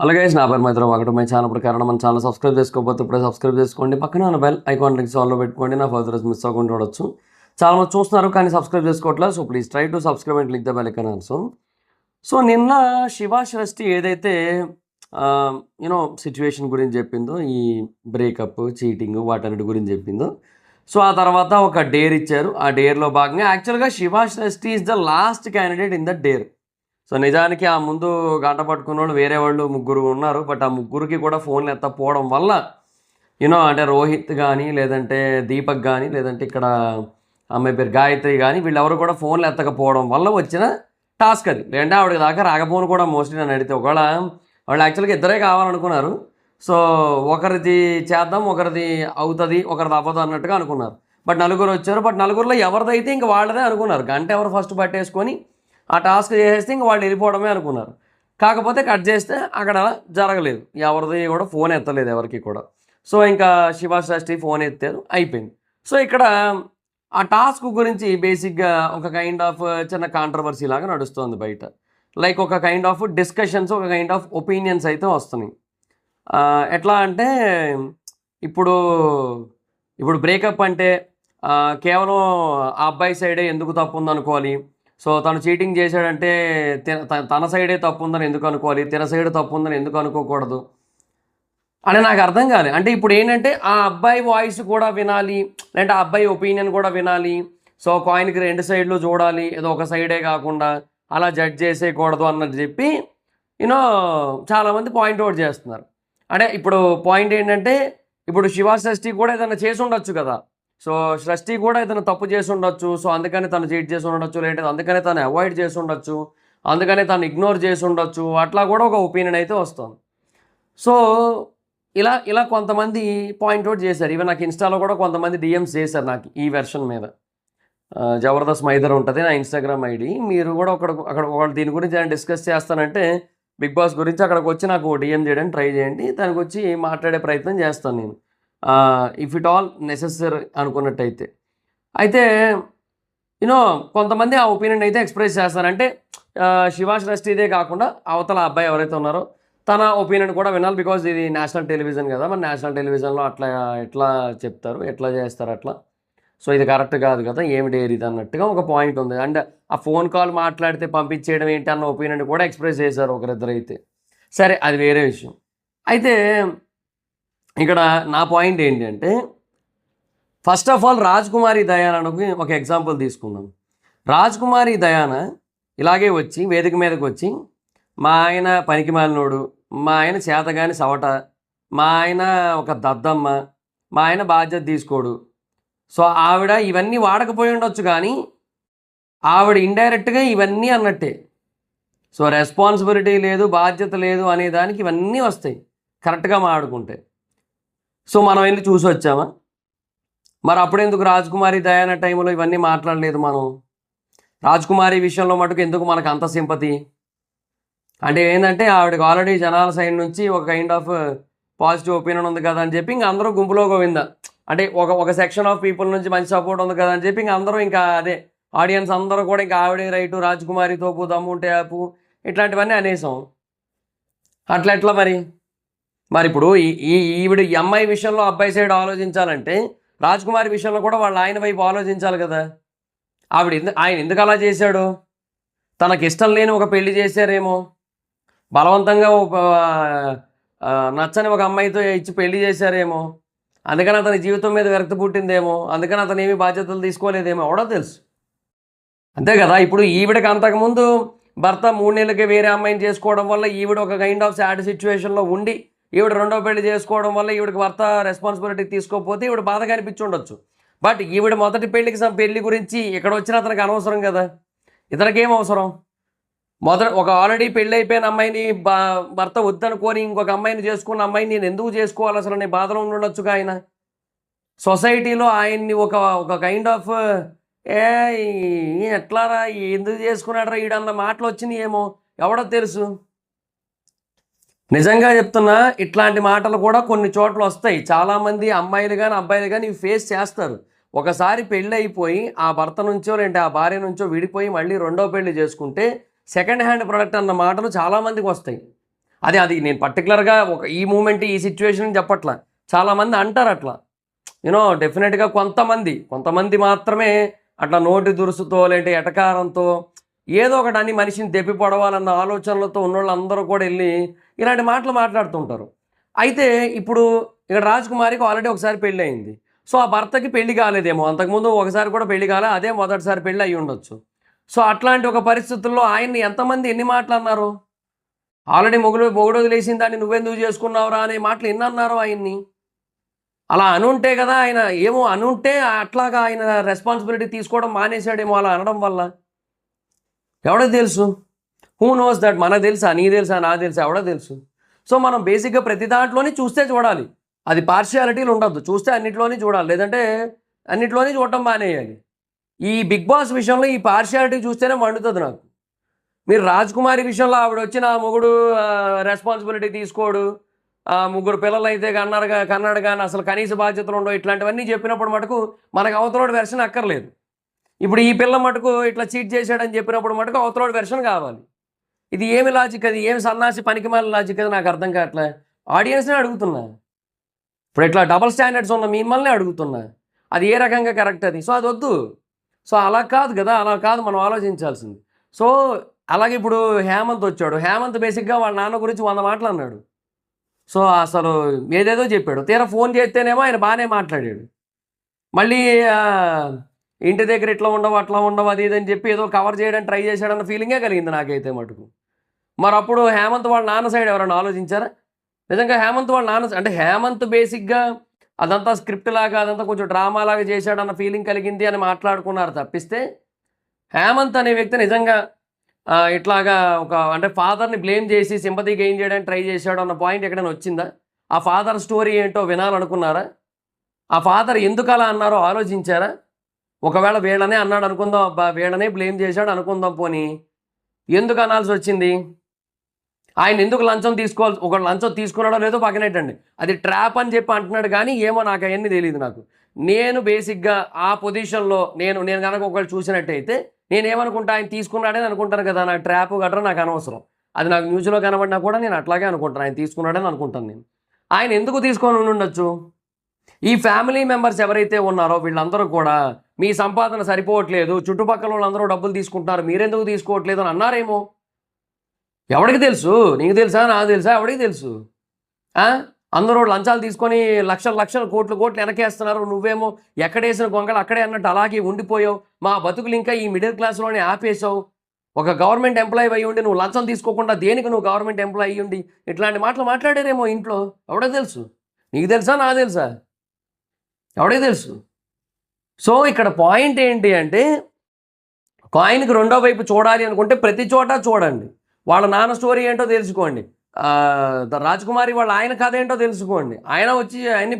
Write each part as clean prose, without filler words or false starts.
Hello guys, నా పేరు మైత్రం. ఒకటి మై ఛానల్ ప్రకారం మన ఛానల్ సబ్స్క్రైబ్ చేసుకోకపోతే ఇప్పుడే సబ్స్క్రైబ్ చేసుకోండి. పక్కన ఉన్న బెల్ ఐకాన్ లింక్స్ ఆన్లో పెట్టుకోండి. నా ఫర్దర్స్ మిస్ అవ్వకుండా చూడొచ్చు. చాలా మంది చూస్తున్నారు కానీ సబ్స్క్రైబ్ చేసుకోవట్లేదు. So please try to subscribe and click the bell icon also. So నిన్న శివా శ్రేష్ఠి ఏదైతే సిచ్యువేషన్ గురించి చెప్పిందో, ఈ బ్రేకప్, చీటింగ్ వాటన్నిటి గురించి చెప్పిందో, సో ఆ తర్వాత ఒక డేర్ ఇచ్చారు. ఆ డేర్లో భాగంగా యాక్చువల్గా Shiva Shreshti is the last candidate in the dare. So నిజానికి ఆ ముందు గంట పట్టుకున్న వాళ్ళు వేరే వాళ్ళు ముగ్గురు ఉన్నారు. బట్ ఆ ముగ్గురికి కూడా ఫోన్లు ఎత్తకపోవడం వల్ల అంటే రోహిత్ కానీ, లేదంటే దీపక్ కానీ, లేదంటే ఇక్కడ అమ్మాయి పేరు గాయత్రి కానీ, వీళ్ళెవరు కూడా ఫోన్లు ఎత్తకపోవడం వల్ల వచ్చిన టాస్క్ అది. లేదంటే ఆవిడకి దాకా రాకపోను కూడా మోస్ట్లీ నన్ను అడిగితే. ఒకవేళ వాళ్ళు యాక్చువల్గా ఇద్దరే కావాలనుకున్నారు. సో ఒకరిది చేద్దాం, ఒకరిది అవుతుంది, ఒకరిది అవ్వదు అన్నట్టుగా అనుకున్నారు. బట్ నలుగురు వచ్చారు. బట్ నలుగురిలో ఎవరిదైతే ఇంక వాళ్ళదే అనుకున్నారు. గంట ఎవరు ఫస్ట్ పట్టేసుకొని ఆ టాస్క్ చేసేస్తే ఇంక వాళ్ళు వెళ్ళిపోవడమే అనుకున్నారు. కాకపోతే కట్ చేస్తే అక్కడ జరగలేదు. ఎవరిది కూడా ఫోన్ ఎత్తలేదు ఎవరికి కూడా. సో ఇంకా శివా శ్రేష్ఠి ఫోన్ ఎత్తారు, అయిపోయింది. సో ఇక్కడ ఆ టాస్క్ గురించి బేసిక్గా ఒక కైండ్ ఆఫ్ చిన్న కాంట్రవర్సీ లాగా నడుస్తుంది బయట. లైక్ ఒక కైండ్ ఆఫ్ డిస్కషన్స్, ఒక కైండ్ ఆఫ్ ఒపీనియన్స్ అయితే వస్తున్నాయి. ఎట్లా అంటే ఇప్పుడు బ్రేకప్ అంటే కేవలం ఆ అబ్బాయి సైడే ఎందుకు తప్పు ఉందనుకోవాలి. సో తను చీటింగ్ చేశాడంటే తన సైడే తప్పు ఉందని ఎందుకు అనుకోవాలి, తన సైడ్ తప్పు ఉందని ఎందుకు అనుకోకూడదు అని నాకు అర్థం కాలేదు. అంటే ఇప్పుడు ఏంటంటే ఆ అబ్బాయి వాయిస్ కూడా వినాలి, లేదంటే ఆ అబ్బాయి ఒపీనియన్ కూడా వినాలి. సో కాయిన్కి రెండు సైడ్లు చూడాలి, ఏదో ఒక సైడే కాకుండా అలా జడ్జ్ చేసేయకూడదు అన్నది చెప్పి చాలామంది పాయింట్ అవుట్ చేస్తున్నారు. అంటే ఇప్పుడు పాయింట్ ఏంటంటే, ఇప్పుడు శివా శ్రేష్ఠి కూడా ఏదైనా చేసి ఉండొచ్చు కదా. సో శ్రేష్ఠి కూడా ఏదైనా తప్పు చేసి ఉండొచ్చు. సో అందుకని తను చీట్ చేసి ఉండొచ్చు, లేదంటే అందుకనే తను అవాయిడ్ చేసి ఉండొచ్చు, అందుకనే తను ఇగ్నోర్ చేసి ఉండొచ్చు. అట్లా కూడా ఒక ఒపీనియన్ అయితే వస్తుంది. సో ఇలా కొంతమంది పాయింట్అవుట్ చేశారు. ఈవెన్ నాకు ఇన్స్టాలో కూడా కొంతమంది డిఎమ్స్ చేశారు నాకు ఈ వెర్షన్ మీద. జబర్దస్త్ మైదర్ ఉంటుంది నా ఇన్స్టాగ్రామ్ ఐడి. మీరు కూడా అక్కడ ఒకళ్ళు దీని గురించి ఏమైనా డిస్కస్ చేస్తానంటే, బిగ్ బాస్ గురించి అక్కడికి వచ్చి నాకు డిఎం చేయడానికి ట్రై చేయండి. దానికి వచ్చి మాట్లాడే ప్రయత్నం చేస్తాను నేను, ఇఫ్ ఇట్ ఆల్ నెసెసరీ అనుకున్నట్టయితే. అయితే కొంతమంది ఆ ఒపీనియన్ అయితే ఎక్స్ప్రెస్ చేస్తారంటే శివా శ్రేష్ఠిదే కాకుండా అవతల అబ్బాయి ఎవరైతే ఉన్నారో తన ఒపీనియన్ కూడా వినాలి. బికాజ్ ఇది నేషనల్ టెలివిజన్ కదా, మరి నేషనల్ టెలివిజన్లో అట్లా ఎట్లా చెప్తారు, ఎట్లా చేస్తారు అట్లా. సో ఇది కరెక్ట్ కాదు కదా, ఏమి డేర్ ఇది అన్నట్టుగా ఒక పాయింట్ ఉంది. అండ్ ఆ ఫోన్ కాల్ మాట్లాడితే పంపించేయడం ఏంటి అన్న ఒపీనియన్ కూడా ఎక్స్ప్రెస్ చేశారు ఒకరిద్దరు అయితే. సరే, అది వేరే విషయం. అయితే ఇక్కడ నా పాయింట్ ఏంటి అంటే, ఫస్ట్ ఆఫ్ ఆల్ రాజ్ కుమారి దయానాకి ఒక ఎగ్జాంపుల్ తీసుకుందాం. రాజ్ కుమారి దయానా ఇలాగే వచ్చి వేదిక మీదకి వచ్చి, మా ఆయన పనికి మాలినోడు, మా ఆయన చేతగాని సవట, మా ఆయన ఒక దద్దమ్మ, మా ఆయన బాధ్యత తీసుకోడు. సో ఆవిడ ఇవన్నీ వాడకపోయి ఉండొచ్చు, కానీ ఆవిడ ఇండైరెక్ట్గా ఇవన్నీ అన్నట్టే. సో రెస్పాన్సిబిలిటీ లేదు, బాధ్యత లేదు అనే దానికి ఇవన్నీ వస్తాయి కరెక్ట్గా మాట్లాడుకుంటే. సో మనం వెళ్ళి చూసి వచ్చామా? మరి అప్పుడెందుకు రాజ్కుమారి దయానా టైంలో ఇవన్నీ మాట్లాడలేదు మనం? రాజ్కుమారి విషయంలో మటుకు ఎందుకు మనకు అంత సింపతి? అంటే ఏంటంటే ఆవిడకి ఆల్రెడీ జనాల సైడ్ నుంచి ఒక కైండ్ ఆఫ్ పాజిటివ్ ఒపీనియన్ ఉంది కదా అని చెప్పి ఇంక అందరూ గుంపులో గోవిందా. అంటే ఒక సెక్షన్ ఆఫ్ పీపుల్ నుంచి మంచి సపోర్ట్ ఉంది కదా అని చెప్పి ఇంక అందరూ ఇంకా అదే ఆడియన్స్ అందరూ కూడా ఇంకా ఆవిడే రైటు, రాజ్కుమారి తోపు, దమ్ముంటే ఆపు, ఇట్లాంటివన్నీ అనేసాం. అట్లా ఎట్లా మరి ఇప్పుడు ఈవిడ ఈ అమ్మాయి విషయంలో అబ్బాయి సైడ్ ఆలోచించాలంటే రాజ్కుమారి విషయంలో కూడా వాళ్ళ ఆయన వైపు ఆలోచించాలి కదా. ఆయన ఎందుకు అలా చేశాడు? తనకి ఇష్టం లేని ఒక పెళ్లి చేశారేమో, బలవంతంగా నచ్చని ఒక అమ్మాయితో ఇచ్చి పెళ్లి చేశారేమో, అందుకని అతని జీవితం మీద విరక్తి పుట్టిందేమో, అందుకని అతను ఏమీ బాధ్యతలు తీసుకోలేదేమో, ఎవడో తెలుసు. అంతే కదా. ఇప్పుడు ఈవిడకి అంతకుముందు భర్త 3 నెలలకి వేరే అమ్మాయిని చేసుకోవడం వల్ల ఈవిడ ఒక కైండ్ ఆఫ్ సాడ్ సిచ్యువేషన్లో ఉండి ఈవిడ రెండో పెళ్లి చేసుకోవడం వల్ల ఈవిడకి భర్త రెస్పాన్సిబిలిటీ తీసుకోకపోతే ఈవిడ బాధగా అనిపించి ఉండొచ్చు. బట్ ఈవిడ మొదటి పెళ్లి గురించి ఇక్కడ వచ్చిన అతనికి అనవసరం కదా. ఇతనికేం అవసరం? ఒక ఆల్రెడీ పెళ్ళి అయిపోయిన అమ్మాయిని భర్త వద్దనుకొని ఇంకొక అమ్మాయిని చేసుకున్న అమ్మాయిని నేను ఎందుకు చేసుకోవాలి అసలు అనే బాధలో ఉండొచ్చుగా ఆయన. సొసైటీలో ఆయన్ని ఒక కైండ్ ఆఫ్ ఎట్లారా, ఎందుకు చేసుకున్నాడరా ఈడన్న మాటలు వచ్చినాయి ఏమో, ఎవడో తెలుసు. నిజంగా చెప్తున్నా, ఇట్లాంటి మాటలు కూడా కొన్ని చోట్ల వస్తాయి. చాలామంది అమ్మాయిలు కానీ అబ్బాయిలు కానీ ఇవి ఫేస్ చేస్తారు. ఒకసారి పెళ్ళి అయిపోయి ఆ భర్త నుంచో లేదంటే ఆ భార్య నుంచో విడిపోయి మళ్ళీ రెండో పెళ్లి చేసుకుంటే సెకండ్ హ్యాండ్ ప్రొడక్ట్ అన్న మాటలు చాలామందికి వస్తాయి. అది నేను పర్టికులర్గా ఈ మూమెంట్ ఈ సిచ్యువేషన్ చెప్పట్లా. చాలామంది అంటారు అట్లా. డెఫినెట్గా కొంతమంది మాత్రమే అట్లా నోటి దురుసుతో లేదంటే ఎటకారంతో ఏదో ఒకటి అని మనిషిని దెప్పి పొడవాలన్న ఆలోచనలతో ఉన్నోళ్ళందరూ కూడా వెళ్ళి ఇలాంటి మాటలు మాట్లాడుతుంటారు. అయితే ఇప్పుడు ఇక్కడ రాజకుమారికి ఆల్రెడీ ఒకసారి పెళ్ళి అయింది. సో ఆ భర్తకి పెళ్లి కాలేదేమో, అంతకుముందు ఒకసారి కూడా పెళ్లి కాలే, అదే మొదటిసారి పెళ్ళి అయ్యి ఉండొచ్చు. సో అట్లాంటి ఒక పరిస్థితుల్లో ఆయన్ని ఎంతమంది ఎన్ని మాటలు అన్నారు? ఆల్రెడీ మొగుడు వదిలేసిన దాన్ని నువ్వెందుకు చేసుకున్నావురా అనే మాటలు ఎన్ని అన్నారు ఆయన్ని? అలా అనుంటే కదా ఆయన, ఏమో అనుంటే అట్లాగా ఆయన రెస్పాన్సిబిలిటీ తీసుకోవడం మానేశాడేమో అలా అనడం వల్ల. ఎవడో తెలుసు? Who knows that? మనకు తెలుసా? నీకు తెలుసా? నాకు తెలుసా? ఎవడో తెలుసు? సో మనం బేసిక్గా ప్రతి దాంట్లోని చూస్తే చూడాలి, అది పార్షియాలిటీలు ఉండద్దు. చూస్తే అన్నిట్లోని చూడాలి, లేదంటే అన్నిట్లోని చూడటం మానేయాలి. ఈ బిగ్ బాస్ విషయంలో ఈ పార్షియాలిటీ చూస్తేనే మండుతుంది నాకు. మీరు రాజకుమారి విషయంలో ఆవిడ వచ్చి నా మొగుడు రెస్పాన్సిబిలిటీ తీసుకోడు, ముగ్గురు పిల్లలు అయితే కన్నాడు కానీ అసలు కనీస బాధ్యతలు ఉండవు, ఇట్లాంటివన్నీ చెప్పినప్పుడు మటుకు మనకు అవతలోడి వెర్షన్ అక్కర్లేదు. ఇప్పుడు ఈ పిల్ల మటుకు ఇట్లా చీట్ చేశాడని చెప్పినప్పుడు మటుకు అవతలోడి వెర్షన్ కావాలి. ఇది ఏమి లాజిక్? అది ఏమి సన్నాసి పనికిమాల లాజిక్? అది నాకు అర్థం కావట్లే. ఆడియన్స్నే అడుగుతున్నా. ఇప్పుడు ఇట్లా డబల్ స్టాండర్డ్స్ ఉన్న మిమ్మల్ని అడుగుతున్నా, అది ఏ రకంగా కరెక్ట్ అది? సో అది వద్దు. సో అలా కాదు కదా, అలా కాదు మనం ఆలోచించాల్సింది. సో అలాగే ఇప్పుడు హేమంత్ వచ్చాడు. హేమంత్ బేసిక్గా వాళ్ళ నాన్న గురించి 100 మాటలు అన్నాడు. సో అసలు ఏదేదో చెప్పాడు. తీరా ఫోన్ చేస్తేనేమో ఆయన బాగానే మాట్లాడాడు. మళ్ళీ ఇంటి దగ్గర ఇట్లా ఉండవు అట్లా ఉండవు అది ఇదని చెప్పి ఏదో కవర్ చేయడానికి ట్రై చేశాడన్న ఫీలింగే కలిగింది నాకైతే మటుకు. మరి అప్పుడు హేమంత్ వాళ్ళ నాన్న సైడ్ ఎవరైనా ఆలోచించారా? నిజంగా హేమంత్ వాళ్ళ నాన్న అంటే హేమంత్ బేసిక్గా అదంతా స్క్రిప్ట్ లాగా, అదంతా కొంచెం డ్రామా లాగా చేశాడన్న ఫీలింగ్ కలిగింది అని మాట్లాడుకున్నారు తప్పిస్తే, హేమంత్ అనే వ్యక్తి నిజంగా ఇట్లాగా అంటే ఫాదర్ని బ్లేమ్ చేసి సింపతి గెయిన్ చేయడానికి ట్రై చేశాడు అన్న పాయింట్ ఎక్కడైనా వచ్చిందా? ఆ ఫాదర్ స్టోరీ ఏంటో వినాలనుకున్నారా? ఆ ఫాదర్ ఎందుకు అలా అన్నారో ఆలోచించారా? ఒకవేళ వీళ్ళనే అన్నాడు అనుకుందాం, అబ్బా వీళ్ళనే బ్లేమ్ చేశాడు అనుకుందాం, పోనీ ఎందుకు అనాల్సి వచ్చింది? ఆయన ఎందుకు లంచం తీసుకోవాలి? ఒక లంచం తీసుకున్నాడో లేదో పక్కనెట్టండి, అది ట్రాప్ అని చెప్పి అంటున్నాడు కానీ ఏమో నాకు అవన్నీ తెలియదు. నేను బేసిక్గా ఆ పొజిషన్లో నేను కనుక ఒకళ్ళు చూసినట్టయితే నేనేమనుకుంటా, ఆయన తీసుకున్నాడని అనుకుంటాను కదా, నాకు ట్రాప్ గట్రా నాకు అనవసరం. అది నాకు న్యూస్లో కనబడినా కూడా నేను అట్లాగే అనుకుంటాను, ఆయన తీసుకున్నాడని అనుకుంటాను నేను. ఆయన ఎందుకు తీసుకొని ఉండొచ్చు? ఈ ఫ్యామిలీ మెంబర్స్ ఎవరైతే ఉన్నారో వీళ్ళందరూ కూడా మీ సంపాదన సరిపోవట్లేదు, చుట్టుపక్కల వాళ్ళందరూ డబ్బులు తీసుకుంటున్నారు, మీరెందుకు తీసుకోవట్లేదు అని అన్నారేమో. ఎవడికి తెలుసు? నీకు తెలుసా? నాకు తెలుసా? ఎవడికి తెలుసు? అందరూ లంచాలు తీసుకొని లక్షలు కోట్లు వెనకేస్తున్నారు, నువ్వేమో ఎక్కడేసిన గొంగలు అక్కడే అన్నట్టు అలాగే ఉండిపోయావు. మా బతుకులు ఇంకా ఈ మిడిల్ క్లాస్లోనే ఆపేసావు. ఒక గవర్నమెంట్ ఎంప్లాయీ అయ్యి ఉండి నువ్వు లంచం తీసుకోకుండా దేనికి నువ్వు గవర్నమెంట్ ఎంప్లాయీ అయ్యి ఉండి ఇట్లాంటి మాటలు మాట్లాడారేమో ఇంట్లో. ఎవడికి తెలుసు? నీకు తెలుసా? నాకు తెలుసా? ఎవడికి తెలుసు? సో ఇక్కడ పాయింట్ ఏంటి అంటే, కాయిన్కి రెండో వైపు చూడాలి అనుకుంటే ప్రతి చోట చూడండి. వాళ్ళ నాన్న స్టోరీ ఏంటో తెలుసుకోండి, రాజకుమారి వాళ్ళ ఆయన కథ ఏంటో తెలుసుకోండి. ఆయన వచ్చి ఆయన్ని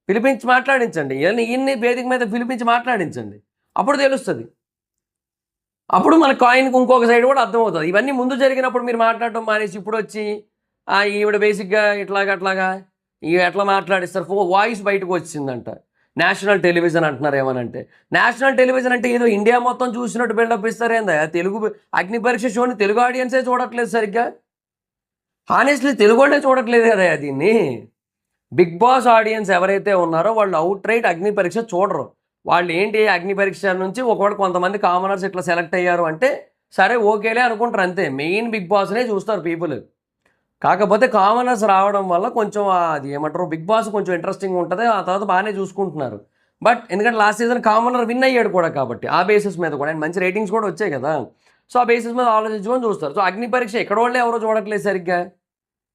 పిలిపించి మాట్లాడించండి. ఇన్ని వేదిక మీద పిలిపించి మాట్లాడించండి, అప్పుడు తెలుస్తుంది. అప్పుడు మన కాయిన్కి ఇంకొక సైడ్ కూడా అర్థమవుతుంది. ఇవన్నీ ముందు జరిగినప్పుడు మీరు మాట్లాడటం మానేసి ఇప్పుడు వచ్చి ఈవిడ బేసిక్గా అట్లాగా ఎట్లా మాట్లాడిస్తారు? వాయిస్ బయటకు వచ్చిందంట, నేషనల్ టెలివిజన్ అంటున్నారు. ఏమనంటే నేషనల్ టెలివిజన్ అంటే ఏదో ఇండియా మొత్తం చూసినట్టు బిల్డప్ ఇస్తారేందా? తెలుగు అగ్ని పరీక్ష షోని తెలుగు ఆడియన్సే చూడట్లేదు సరిగ్గా. హానెస్ట్లీ తెలుగు వాళ్ళే చూడట్లేదు కదా దీన్ని. బిగ్ బాస్ ఆడియన్స్ ఎవరైతే ఉన్నారో వాళ్ళు అవుట్ రైట్ అగ్ని పరీక్ష చూడరు. వాళ్ళు ఏంటి, అగ్ని పరీక్ష నుంచి ఒకవేళ కొంతమంది కామనర్స్ ఇట్లా సెలెక్ట్ అయ్యారు అంటే సరే ఓకేలే అనుకుంటారు, అంతే. మెయిన్ బిగ్ బాస్నే చూస్తారు పీపుల్. కాకపోతే కామనర్స్ రావడం వల్ల కొంచెం అది ఏమంటారు, బిగ్ బాస్ కొంచెం ఇంట్రెస్టింగ్ ఉంటుంది. ఆ తర్వాత బాగానే చూసుకుంటున్నారు. బట్ ఎందుకంటే లాస్ట్ సీజన్ కామనర్ విన్ అయ్యాడు కూడా కాబట్టి ఆ బేసిస్ మీద కూడా మంచి రేటింగ్స్ కూడా వచ్చాయి కదా. సో ఆ బేసిస్ మీద ఆలోచించుకొని చూస్తారు. సో అగ్ని పరీక్ష ఎక్కడ వాళ్ళే ఎవరో చూడట్లేదు సరిగ్గా.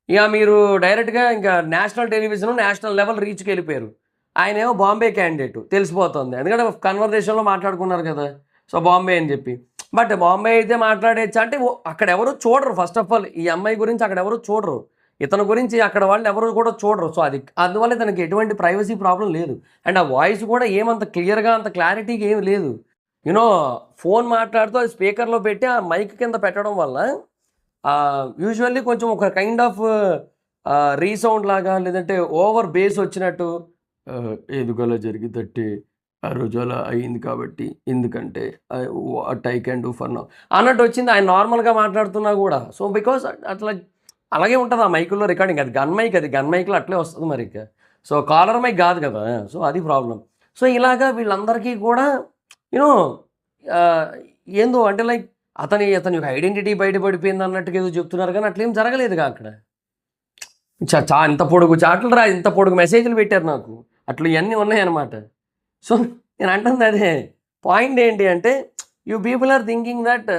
ఇక మీరు డైరెక్ట్గా ఇంకా నేషనల్ టెలివిజన్ నేషనల్ లెవెల్ రీచ్కి వెళ్ళిపోయారు. ఆయన ఏమో బాంబే క్యాండిడేట్ తెలిసిపోతుంది, ఎందుకంటే కన్వర్జేషన్లో మాట్లాడుకున్నారు కదా. సో బాంబే అని చెప్పి, బట్ బాంబే అయితే మాట్లాడేచ్చా అంటే అక్కడ ఎవరు చూడరు. ఫస్ట్ ఆఫ్ ఆల్ ఈ అమ్మాయి గురించి అక్కడ ఎవరు చూడరు, ఇతని గురించి అక్కడ వాళ్ళు ఎవరు కూడా చూడరు. సో అందువల్ల తనకి ఎటువంటి ప్రైవసీ ప్రాబ్లం లేదు. అండ్ ఆ వాయిస్ కూడా ఏమంత క్లియర్గా అంత క్లారిటీగా ఏమి లేదు. ఫోన్ మాట్లాడుతూ అది స్పీకర్లో పెట్టి ఆ మైక్ కింద పెట్టడం వల్ల యూజువల్లీ కొంచెం ఒక కైండ్ ఆఫ్ రీసౌండ్ లాగా, లేదంటే ఓవర్ బేస్ వచ్చినట్టు, ఎందుకలా జరిగిందంటే ఆ రోజు అలా అయింది కాబట్టి, ఎందుకంటే what I can do for now అన్నట్టు వచ్చింది ఆయన నార్మల్గా మాట్లాడుతున్నా కూడా. సో బికాస్ అట్లా అలాగే ఉంటుంది ఆ మైకుల్లో రికార్డింగ్. అది గన్ మైక్, అది గన్ మైక్లో అట్లే వస్తుంది మరి. సో కాలర్ మైక్ కాదు కదా, సో అది ప్రాబ్లం. సో ఇలాగా వీళ్ళందరికీ కూడా యూనో ఏందో అంటే లైక్ అతని యొక్క ఐడెంటిటీ బయటపడిపోయింది అన్నట్టుగా ఏదో చెప్తున్నారు, కానీ అట్లేం జరగలేదుగా అక్కడ. ఇంత పొడుగు చాట్లు రా, ఇంత పొడుగు మెసేజ్లు పెట్టారు నాకు, అట్లా ఇవన్నీ ఉన్నాయన్నమాట. సో నేను అంటుంది అదే పాయింట్ ఏంటి అంటే, you people are thinking that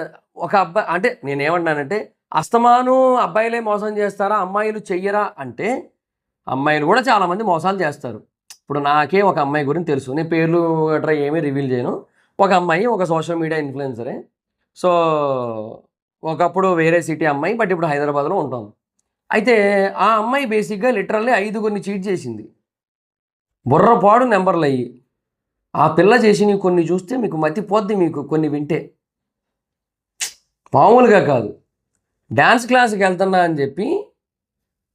ఒక అబ్బాయి అంటే నేనేమన్నానంటే, అస్తమాను అబ్బాయిలే మోసం చేస్తారా, అమ్మాయిలు చెయ్యరా అంటే, అమ్మాయిలు కూడా చాలామంది మోసాలు చేస్తారు. ఇప్పుడు నాకే ఒక అమ్మాయి గురించి తెలుసు, నేను పేర్లు గట్రా ఏమీ రివీల్ చేయను. ఒక అమ్మాయి ఒక సోషల్ మీడియా ఇన్ఫ్లుయెన్సరే. సో ఒకప్పుడు వేరే సిటీ అమ్మాయి, బట్ ఇప్పుడు హైదరాబాద్లో ఉంటాం. అయితే ఆ అమ్మాయి బేసిక్గా లిటరల్లీ 5గురిని చీట్ చేసింది, బుర్రపాడు నెంబర్లు అయ్యి. ఆ పిల్ల చేసినవి కొన్ని చూస్తే మీకు మతిపోద్ది, మీకు కొన్ని వింటే మామూలుగా కాదు. డ్యాన్స్ క్లాస్కి వెళ్తున్నా అని చెప్పి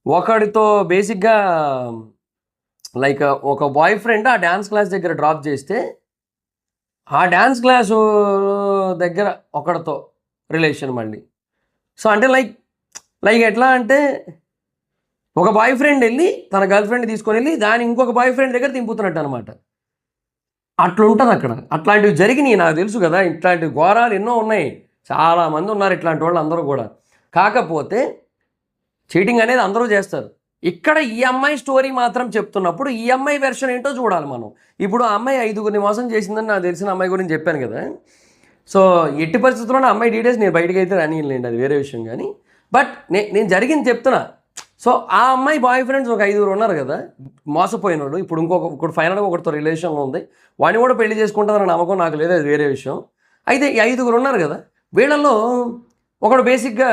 ఒకడితో బేసిక్గా లైక్ ఒక బాయ్ ఫ్రెండ్ ఆ డ్యాన్స్ క్లాస్ దగ్గర డ్రాప్ చేస్తే, ఆ డ్యాన్స్ క్లాసు దగ్గర ఒకడితో రిలేషన్ మళ్ళీ. సో అంటే లైక్ ఎట్లా అంటే, ఒక బాయ్ ఫ్రెండ్ వెళ్ళి తన గర్ల్ ఫ్రెండ్ తీసుకొని వెళ్ళి దాని ఇంకొక బాయ్ ఫ్రెండ్ దగ్గర దింపుతున్నట్టు అనమాట. అట్లుంటుంది అక్కడ. అట్లాంటివి జరిగినాయి, నాకు తెలుసు కదా. ఇట్లాంటి ఘోరాలు ఎన్నో ఉన్నాయి, చాలామంది ఉన్నారు ఇట్లాంటి వాళ్ళు అందరూ కూడా. కాకపోతే చీటింగ్ అనేది అందరూ చేస్తారు. ఇక్కడ ఈ అమ్మాయి స్టోరీ మాత్రం చెప్తున్నప్పుడు ఈ అమ్మాయి వెర్షన్ ఏంటో చూడాలి మనం. ఇప్పుడు ఆ అమ్మాయి 5గురిని మోసం చేసిందని నాకు తెలిసిన అమ్మాయి గురించి చెప్పాను కదా. సో ఎట్టి పరిస్థితుల్లో అమ్మాయి డీటెయిల్స్ నేను బయటకు అయితే రానిలేండి, అది వేరే విషయం. కానీ బట్ నేను జరిగింది చెప్తున్నా. సో ఆ అమ్మాయి బాయ్ ఫ్రెండ్స్ ఒక 5గురు ఉన్నారు కదా మోసపోయినాడు. ఇప్పుడు ఇంకొకటి ఫైనల్గా ఒకటితో రిలేషన్లో ఉంది, వాడిని కూడా పెళ్లి చేసుకుంటుందని నమ్మకం నాకు లేదు, అది వేరే విషయం. అయితే ఈ 5గురు ఉన్నారు కదా, వీళ్ళల్లో ఒకడు బేసిక్గా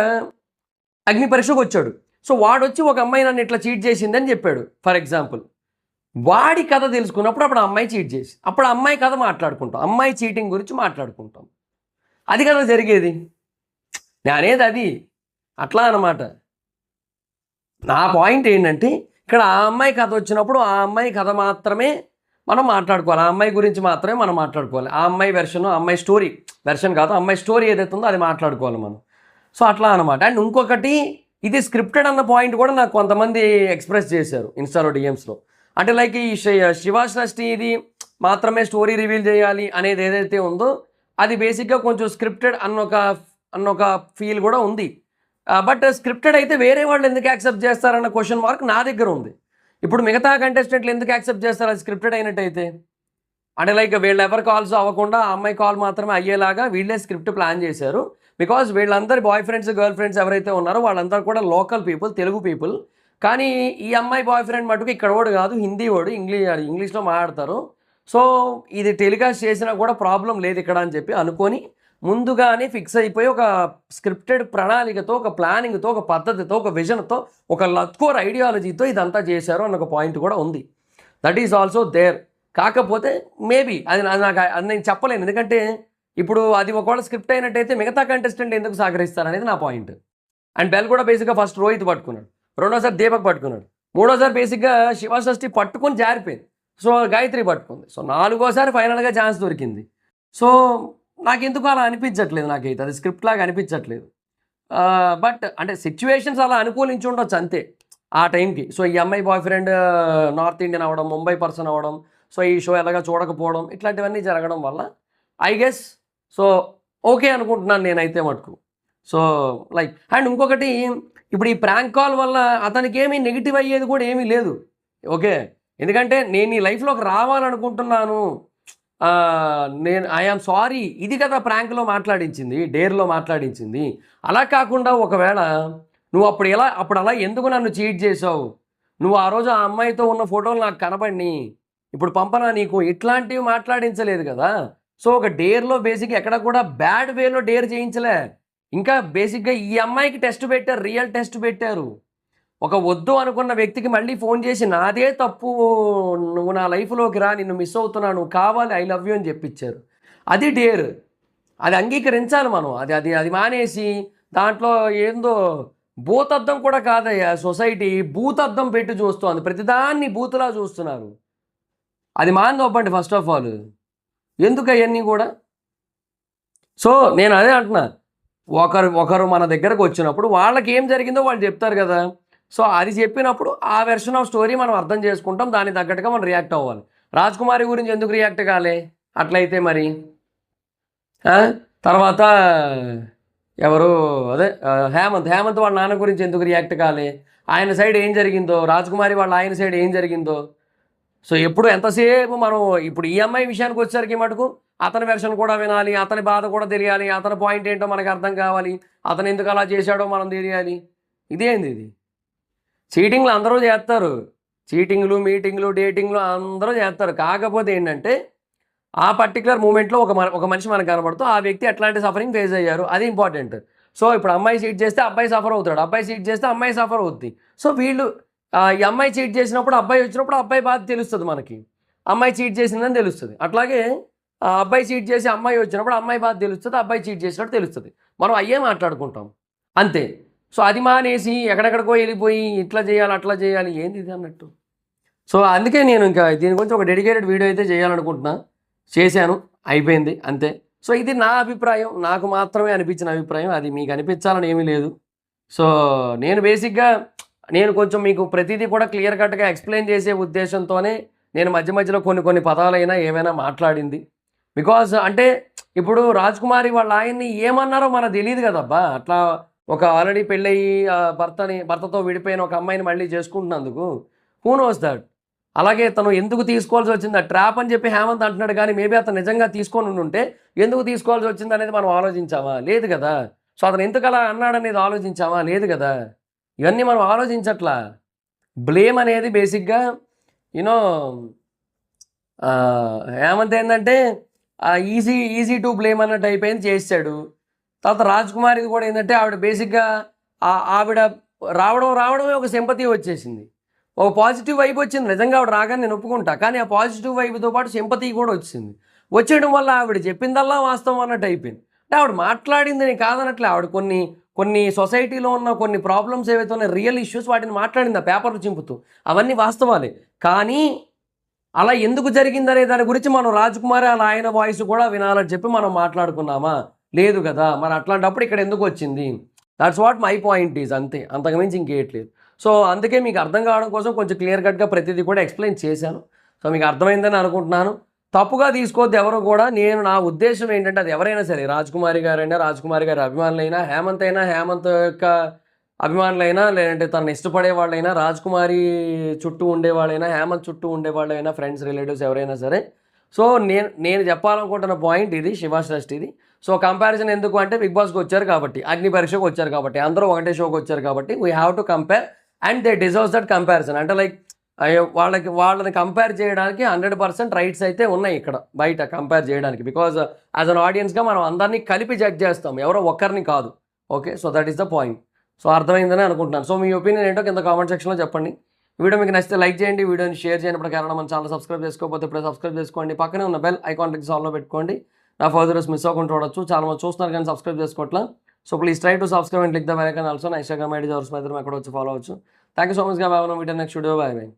అగ్ని పరీక్షకు వచ్చాడు. సో వాడు వచ్చి ఒక అమ్మాయి నన్ను ఇట్లా చీట్ చేసిందని చెప్పాడు ఫర్ ఎగ్జాంపుల్. వాడి కథ తెలుసుకున్నప్పుడు అప్పుడు ఆ అమ్మాయి చీట్ చేసి, అప్పుడు అమ్మాయి కథ మాట్లాడుకుంటాం, అమ్మాయి చీటింగ్ గురించి మాట్లాడుకుంటాం. అది కదా జరిగేది. నేను అనేది అది అట్లా అన్నమాట. నా పాయింట్ ఏంటంటే, ఇక్కడ ఆ అమ్మాయి కథ వచ్చినప్పుడు ఆ అమ్మాయి కథ మాత్రమే మనం మాట్లాడుకోవాలి, ఆ అమ్మాయి గురించి మాత్రమే మనం మాట్లాడుకోవాలి. ఆ అమ్మాయి వెర్షన్, అమ్మాయి స్టోరీ వెర్షన్ కాదు, అమ్మాయి స్టోరీ ఏదైతే ఉందో అది మాట్లాడుకోవాలి మనం. సో అట్లా అనమాట. అండ్ ఇంకొకటి, ఇది స్క్రిప్టెడ్ అన్న పాయింట్ కూడా నాకు కొంతమంది ఎక్స్ప్రెస్ చేశారు ఇన్స్టాలో డిఎమ్స్లో. అంటే లైక్ ఈ శివ సృష్టి ఇది మాత్రమే స్టోరీ రివీల్ చేయాలి అనేది ఏదైతే ఉందో అది బేసిక్గా కొంచెం స్క్రిప్టెడ్ అన్నొక ఫీల్ కూడా ఉంది. బట్ స్క్రిప్టెడ్ అయితే వేరే వాళ్ళు ఎందుకు యాక్సెప్ట్ చేస్తారన్న క్వశ్చన్ మార్క్ నా దగ్గర ఉంది. ఇప్పుడు మిగతా కంటెస్టెంట్లు ఎందుకు యాక్సెప్ట్ చేస్తారు అది స్క్రిప్టెడ్ అయినట్టయితే? అంటే లైక్ వీళ్ళు ఎవరి కాల్స్ అవ్వకుండా ఆ అమ్మాయి కాల్ మాత్రమే అయ్యేలాగా వీళ్ళే స్క్రిప్ట్ ప్లాన్ చేశారు. బికాజ్ వీళ్ళందరి బాయ్ ఫ్రెండ్స్ గర్ల్ ఫ్రెండ్స్ ఎవరైతే ఉన్నారో వాళ్ళందరూ కూడా లోకల్ పీపుల్, తెలుగు పీపుల్. కానీ ఈ అమ్మాయి బాయ్ ఫ్రెండ్ మటుకు ఇక్కడ వాడు కాదు, హిందీ వాడు, ఇంగ్లీష్లో మాట్లాడతారు. సో ఇది టెలికాస్ట్ చేసినా కూడా ప్రాబ్లం లేదు ఇక్కడ అని చెప్పి అనుకొని ముందుగానే ఫిక్స్ అయిపోయి ఒక స్క్రిప్టెడ్ ప్రణాళికతో, ఒక ప్లానింగ్తో, ఒక పద్ధతితో, ఒక విజన్తో, ఒక లత్కోర్ ఐడియాలజీతో ఇదంతా చేశారు అన్న ఒక పాయింట్ కూడా ఉంది. That is also there. కాకపోతే మేబీ అది నాకు అది నేను చెప్పలేను, ఎందుకంటే ఇప్పుడు అది ఒకవేళ స్క్రిప్ట్ అయినట్టయితే మిగతా కంటెస్టెంట్ ఎందుకు సహకరిస్తారు అనేది నా పాయింట్. అండ్ బెల్ కూడా బేసిక్గా ఫస్ట్ రోహిత్ పట్టుకున్నాడు, రెండోసారి దీపక్ పట్టుకున్నాడు, మూడోసారి బేసిక్గా శివ షష్ఠి పట్టుకొని జారిపోయింది. సో గాయత్రి పట్టుకుంది. సో నాలుగోసారి ఫైనల్గా ఛాన్స్ దొరికింది. సో నాకెందుకు అలా అనిపించట్లేదు, నాకైతే అది స్క్రిప్ట్ లాగా అనిపించట్లేదు. బట్ అంటే సిచ్యువేషన్స్ అలా అనుకూలించి ఉండొచ్చు అంతే ఆ టైంకి. సో ఈ అమ్మాయి బాయ్ ఫ్రెండ్ నార్త్ ఇండియన్ అవ్వడం, ముంబై పర్సన్ అవ్వడం, సో ఈ షో ఎలాగా చూడకపోవడం, ఇట్లాంటివన్నీ జరగడం వల్ల ఐ గెస్ సో ఓకే అనుకుంటున్నాను నేనైతే మటుకు. సో లైక్ అండ్ ఇంకొకటి, ఇప్పుడు ఈ ప్రాంక్ కాల్ వల్ల అతనికి ఏమీ నెగిటివ్ అయ్యేది కూడా ఏమీ లేదు. ఓకే, ఎందుకంటే నేను ఈ లైఫ్లోకి రావాలనుకుంటున్నాను, నేను ఐఆమ్ సారీ, ఇది కదా ప్రాంక్లో మాట్లాడించింది, డేర్లో మాట్లాడించింది. అలా కాకుండా ఒకవేళ నువ్వు అప్పుడు అలా ఎందుకు నన్ను చీట్ చేసావు, నువ్వు ఆ రోజు ఆ అమ్మాయితో ఉన్న ఫోటోలు నాకు కనపడి ఇప్పుడు పంపనా నీకు, ఇట్లాంటివి మాట్లాడించలేదు కదా. సో ఒక డేర్లో బేసిక్గా ఎక్కడ కూడా బ్యాడ్ వేలో డేర్ చేయించలే. ఇంకా బేసిక్గా ఈ అమ్మాయికి టెస్ట్ పెట్టారు, రియల్ టెస్ట్ పెట్టారు. ఒక వద్దు అనుకున్న వ్యక్తికి మళ్ళీ ఫోన్ చేసి నాదే తప్పు, నువ్వు నా లైఫ్లోకి రా, నిన్ను మిస్ అవుతున్నాను, నువ్వు కావాలి, ఐ లవ్ యూ అని చెప్పించారు. అది డేర్, అది అంగీకరించాలి మనం. అది మానేసి దాంట్లో ఏందో భూతద్దం కూడా కాదయ్యా, సొసైటీ భూతద్దం పెట్టి చూస్తుంది, ప్రతిదాన్ని బూతులా చూస్తున్నారు. అది మాందొప్పండి ఫస్ట్ ఆఫ్ ఆల్, ఎందుకు అవన్నీ కూడా. సో నేను అదే అంటున్నా, ఒకరు ఒకరు మన దగ్గరకు వచ్చినప్పుడు వాళ్ళకి ఏం జరిగిందో వాళ్ళు చెప్తారు కదా. సో అది చెప్పినప్పుడు ఆ వెర్షన్ ఆఫ్ స్టోరీ మనం అర్థం చేసుకుంటాం. దానికి తగ్గట్టుగా మనం రియాక్ట్ అవ్వాలి. రాజ్కుమారి గురించి ఎందుకు రియాక్ట్ కాలే అట్లయితే మరి? తర్వాత ఎవరు అదే హేమంత్ వాళ్ళ నాన్న గురించి ఎందుకు రియాక్ట్ కాలే? ఆయన సైడ్ ఏం జరిగిందో, రాజ్కుమారి వాళ్ళ ఆయన సైడ్ ఏం జరిగిందో. సో ఎప్పుడు ఎంతసేపు మనం ఇప్పుడు ఈ అమ్మాయి విషయానికి వచ్చేసరికి మటుకు అతని వెర్షన్ కూడా వినాలి, అతని బాధ కూడా తెలియాలి, అతని పాయింట్ ఏంటో మనకు అర్థం కావాలి, అతను ఎందుకు అలా చేశాడో మనం తెలియాలి. ఇదేంది ఇది? చీటింగ్లు అందరూ చేస్తారు. చీటింగ్లు, మీటింగ్లు, డేటింగ్లు అందరూ చేస్తారు. కాకపోతే ఏంటంటే ఆ పర్టికులర్ మూమెంట్లో ఒక మనిషి మనకు కనబడుతూ ఆ వ్యక్తి ఎట్లాంటి సఫరింగ్ ఫేస్ అయ్యారు అది ఇంపార్టెంట్. సో ఇప్పుడు అమ్మాయి చీట్ చేస్తే అబ్బాయి సఫర్ అవుతాడు, అబ్బాయి చీట్ చేస్తే అమ్మాయి సఫర్ అవుద్ది. సో వీళ్ళు ఈ అమ్మాయి చీట్ చేసినప్పుడు అబ్బాయి వచ్చినప్పుడు అబ్బాయి బాధ తెలుస్తుంది మనకి, అమ్మాయి చీట్ చేసిందని తెలుస్తుంది. అట్లాగే అబ్బాయి చీట్ చేసి అమ్మాయి వచ్చినప్పుడు అమ్మాయి బాధ తెలుస్తుంది, అబ్బాయి చీట్ చేసినట్టు తెలుస్తుంది. మనం అయ్యే మాట్లాడుకుంటాం అంతే. సో అది మానేసి ఎక్కడెక్కడికో వెళ్ళిపోయి ఇట్లా చేయాలి అట్లా చేయాలి ఏంది ఇది అన్నట్టు. సో అందుకే నేను ఇంకా దీని గురించి ఒక డెడికేటెడ్ వీడియో అయితే చేయాలనుకుంటున్నా. చేశాను, అయిపోయింది అంతే. సో ఇది నా అభిప్రాయం, నాకు మాత్రమే అనిపించిన అభిప్రాయం. అది మీకు అనిపించాలని ఏమీ లేదు. సో నేను బేసిక్గా కొంచెం మీకు ప్రతిదీ కూడా క్లియర్ కట్గా ఎక్స్ప్లెయిన్ చేసే ఉద్దేశంతోనే నేను మధ్య మధ్యలో కొన్ని పదాలైనా ఏమైనా మాట్లాడింది. బికాజ్ అంటే ఇప్పుడు రాజ్కుమారి వాళ్ళ ఆయన్ని ఏమన్నారో మనకు తెలియదు కదబ్బా. అట్లా ఒక ఆల్రెడీ పెళ్ళయి భర్తతో విడిపోయిన ఒక అమ్మాయిని మళ్ళీ చేసుకుంటున్నందుకు హూ నోస్ దట్. అలాగే తను ఎందుకు తీసుకోవాల్సి వచ్చింది ఆ ట్రాప్ అని చెప్పి హేమంత్ అంటున్నాడు, కానీ మేబీ అతను నిజంగా తీసుకొని ఉంటే ఎందుకు తీసుకోవాల్సి వచ్చింది అనేది మనం ఆలోచించామా? లేదు కదా. సో అతను ఎందుకు అలా అన్నాడనేది ఆలోచించామా? లేదు కదా. ఇవన్నీ మనం ఆలోచించట్లా. బ్లేమ్ అనేది బేసిక్గా యూనో హేమంత్ ఏంటంటే ఈజీ టు బ్లేమ్ అన్నట్టు అయిపోయింది, చేసాడు. తర్వాత రాజ్కుమారిది కూడా ఏంటంటే ఆవిడ బేసిక్గా ఆవిడ రావడమే ఒక సింపతి వచ్చేసింది, ఒక పాజిటివ్ వైబ్ వచ్చింది. నిజంగా ఆవిడ రాగానే నేను ఒప్పుకుంటా, కానీ ఆ పాజిటివ్ వైబ్తో పాటు సింపతి కూడా వచ్చింది. వచ్చేయడం వల్ల ఆవిడ చెప్పిందల్లా వాస్తవం అన్నట్టు అయిపోయింది. అంటే ఆవిడ మాట్లాడింది నేను కాదనట్లే, ఆవిడ కొన్ని సొసైటీలో ఉన్న కొన్ని ప్రాబ్లమ్స్ ఏవైతే ఉన్నాయి రియల్ ఇష్యూస్ వాటిని మాట్లాడింది ఆ పేపర్లు చింపుతూ, అవన్నీ వాస్తవాలే. కానీ అలా ఎందుకు జరిగిందనే దాని గురించి మనం రాజ్కుమారి అలా ఆయన వాయిస్ కూడా వినాలని చెప్పి మనం మాట్లాడుకున్నామా? లేదు కదా. మరి అట్లాంటప్పుడు ఇక్కడ ఎందుకు వచ్చింది? That's what my point is, అంతే, అంతకుమించి ఇంకేయట్లేదు. సో అందుకే మీకు అర్థం కావడం కోసం కొంచెం క్లియర్ కట్గా ప్రతిదీ కూడా ఎక్స్ప్లెయిన్ చేశాను. సో మీకు అర్థమైందని అనుకుంటున్నాను. తప్పుగా తీసుకోవద్దు ఎవరు కూడా. నా ఉద్దేశం ఏంటంటే అది ఎవరైనా సరే, రాజ్కుమారి గారైనా, రాజ్కుమారి గారి అభిమానులైనా, హేమంత్ అయినా, హేమంత్ యొక్క అభిమానులైనా, లేదంటే తనని ఇష్టపడే వాళ్ళైనా, రాజ్కుమారి చుట్టూ ఉండేవాళ్ళైనా, హేమంత్ చుట్టూ ఉండేవాళ్ళైనా, ఫ్రెండ్స్, రిలేటివ్స్ ఎవరైనా సరే. సో నేను చెప్పాలనుకుంటున్న పాయింట్ ఇది, శివాశ్రేష్ఠిది. సో కంపారిజన్ ఎందుకు అంటే బిగ్ బాస్కి వచ్చారు కాబట్టి, అగ్ని పరీక్షకు వచ్చారు కాబట్టి, అందరూ ఒకటే షోకి వచ్చారు కాబట్టి we have to compare and they deserves that comparison. అంటే లైక్ వాళ్ళని కంపేర్ చేయడానికి 100% రైట్స్ అయితే ఉన్నాయి ఇక్కడ బయట కంపేర్ చేయడానికి. బికాజ్ యాజ్ అన్ ఆడియన్స్గా మనం అందరినీ కలిపి జడ్జ్ చేస్తాం, ఎవరో ఒక్కరిని కాదు. Okay, so that is the point. So అర్థమైందని అనుకుంటున్నాను. సో మీ ఒపీనియన్ ఏంటో కింద కామెంట్ సెక్షన్లో చెప్పండి. వీడియో మీకు నచ్చితే లైక్ చేయండి, వీడియోని షేర్ చేయండి. ఇప్పుడు కారణం మన ఛానల్ సబ్స్క్రైబ్ చేసుకోకపోతే ఇప్పుడే సబ్స్క్రైబ్ చేసుకోండి. పక్కనే ఉన్న బెల్ ఐకాన్ క్లిక్ ఆన్లో పెట్టుకోండి. నా ఫర్దర్స్ మిస్ అవ్వకుండా చూడొచ్చు. చాలా మంది చూస్తున్నారు కానీ సబ్స్క్రైబ్ చేసుకోవట్లా. So please try to subscribe and click the bell icon also. నా ఇన్స్టాగ్రామ్ ఐడి జవర్స్ మీద అక్కడ వచ్చి ఫాలో అవచ్చు. థ్యాంక్ యూ సో మచ్ గా. Bye. Video next video. Bye bye.